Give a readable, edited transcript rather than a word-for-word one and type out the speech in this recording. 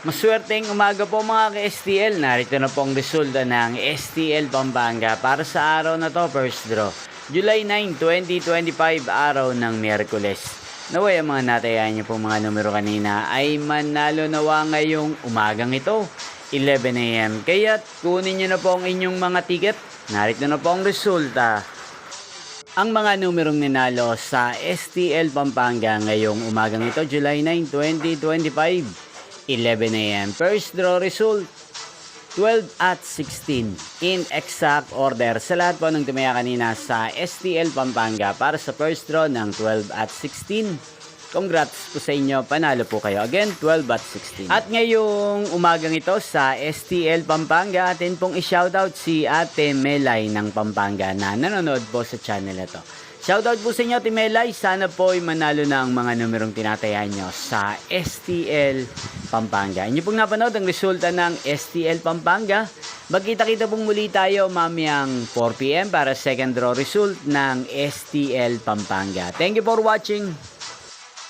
Maswerteng umaga po mga ka-STL. Narito na po ang resulta ng STL Pampanga para sa araw na to, first draw. July 9, 2025, araw ng Miyerkules. Naway ang mga natayaan niyo po mga numero kanina ay manalo nawa ngayong umagang ito, 11 AM. Kaya't kunin niyo na po ang inyong mga ticket. Narito na po ang resulta. Ang mga numerong ninalo sa STL Pampanga ngayong umagang ito, July 9, 2025. 11 AM. First draw result, 12 at 16. In exact order sa lahat po ng tumaya kanina sa STL Pampanga para sa first draw ng 12 at 16. Congrats po sa inyo. Panalo po kayo. Again, 12 at 16. At ngayong umagang ito sa STL Pampanga, atin pong i-shoutout si Ate Melay ng Pampanga na nanonood po sa channel na to. Shoutout po sa inyo, Ate Melay. Sana po ay manalo na ang mga numerong tinatayan nyo sa STL Pampanga. Inyo pong napanood ang resulta ng STL Pampanga. Magkita-kita pong muli tayo mamayang 4 PM para second draw result ng STL Pampanga. Thank you for watching.